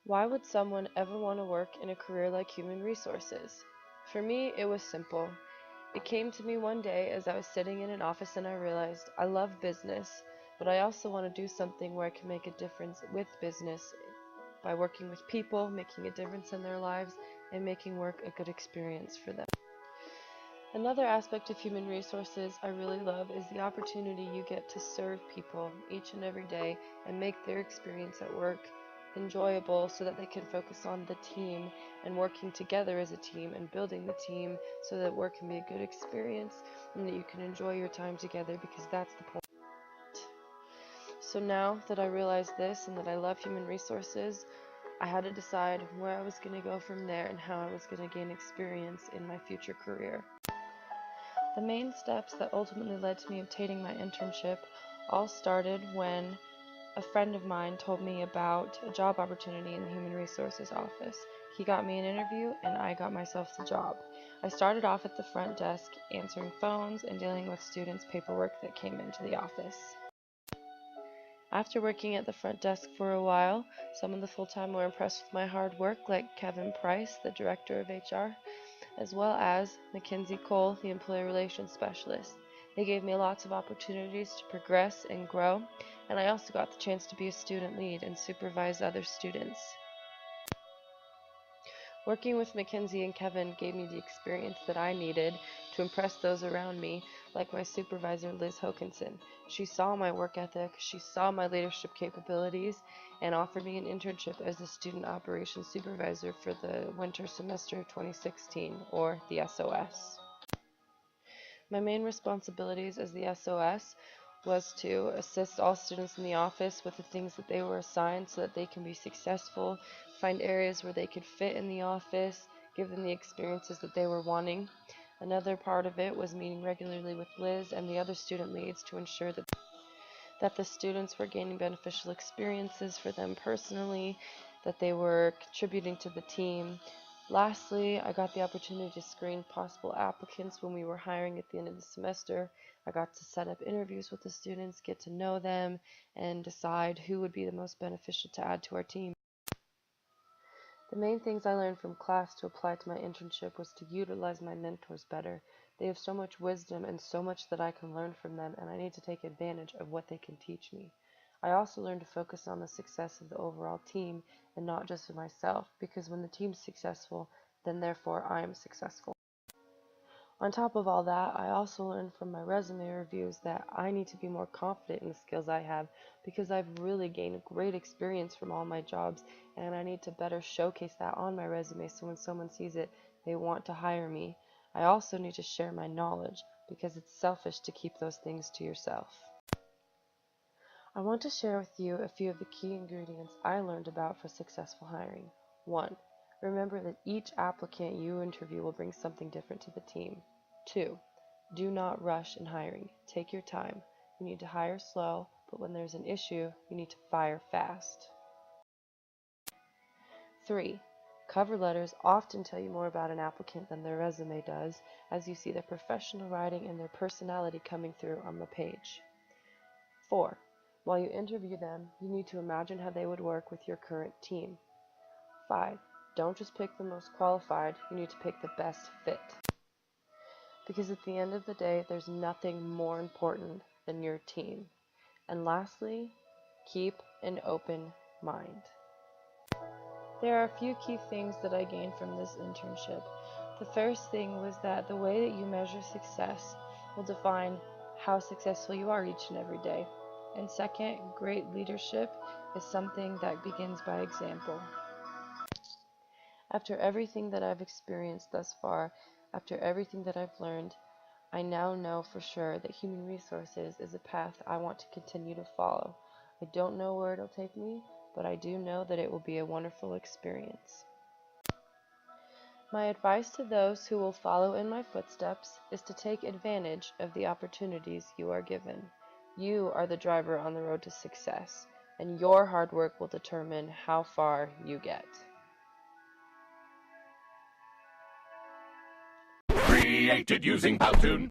Why would someone ever want to work in a career like human resources? For me, it was simple. It came to me one day as I was sitting in an office and I realized I love business, but I also want to do something where I can make a difference with business by working with people, making a difference in their lives, and making work a good experience for them. Another aspect of human resources I really love is the opportunity you get to serve people each and every day and make their experience at work enjoyable so that they can focus on the team and working together as a team and building the team so that work can be a good experience and that you can enjoy your time together, because that's the point. So now that I realize this and that I love human resources, I had to decide where I was going to go from there and how I was going to gain experience in my future career. The main steps that ultimately led to me obtaining my internship all started when a friend of mine told me about a job opportunity in the Human Resources office. He got me an interview and I got myself the job. I started off at the front desk answering phones and dealing with students' paperwork that came into the office. After working at the front desk for a while, some of the full-time were impressed with my hard work, like Kevin Price, the director of HR, as well as Mackenzie Cole, the employee relations specialist. They gave me lots of opportunities to progress and grow, and I also got the chance to be a student lead and supervise other students. Working with Mackenzie and Kevin gave me the experience that I needed to impress those around me, like my supervisor, Liz Hokinson. She saw my work ethic, she saw my leadership capabilities, and offered me an internship as a student operations supervisor for the winter semester of 2016, or the SOS. My main responsibilities as the SOS was to assist all students in the office with the things that they were assigned so that they can be successful, find areas where they could fit in the office, give them the experiences that they were wanting. Another part of it was meeting regularly with Liz and the other student leads to ensure that the students were gaining beneficial experiences for them personally, that they were contributing to the team. Lastly, I got the opportunity to screen possible applicants when we were hiring at the end of the semester. I got to set up interviews with the students, get to know them, and decide who would be the most beneficial to add to our team. The main things I learned from class to apply to my internship was to utilize my mentors better. They have so much wisdom and so much that I can learn from them, and I need to take advantage of what they can teach me. I also learned to focus on the success of the overall team and not just of myself, because when the team's successful, then therefore I am successful. On top of all that, I also learned from my resume reviews that I need to be more confident in the skills I have, because I've really gained great experience from all my jobs, and I need to better showcase that on my resume so when someone sees it, they want to hire me. I also need to share my knowledge, because it's selfish to keep those things to yourself. I want to share with you a few of the key ingredients I learned about for successful hiring. 1. Remember that each applicant you interview will bring something different to the team. 2. Do not rush in hiring. Take your time. You need to hire slow, but when there's an issue, you need to fire fast. 3. Cover letters often tell you more about an applicant than their resume does, as you see their professional writing and their personality coming through on the page. 4. While you interview them, you need to imagine how they would work with your current team. 5. Don't just pick the most qualified, you need to pick the best fit. Because at the end of the day, there's nothing more important than your team. And lastly, keep an open mind. There are a few key things that I gained from this internship. The first thing was that the way that you measure success will define how successful you are each and every day. And second, great leadership is something that begins by example. After everything that I've experienced thus far, after everything that I've learned, I now know for sure that human resources is a path I want to continue to follow. I don't know where it'll take me, but I do know that it will be a wonderful experience. My advice to those who will follow in my footsteps is to take advantage of the opportunities you are given. You are the driver on the road to success, and your hard work will determine how far you get. Created using Powtoon.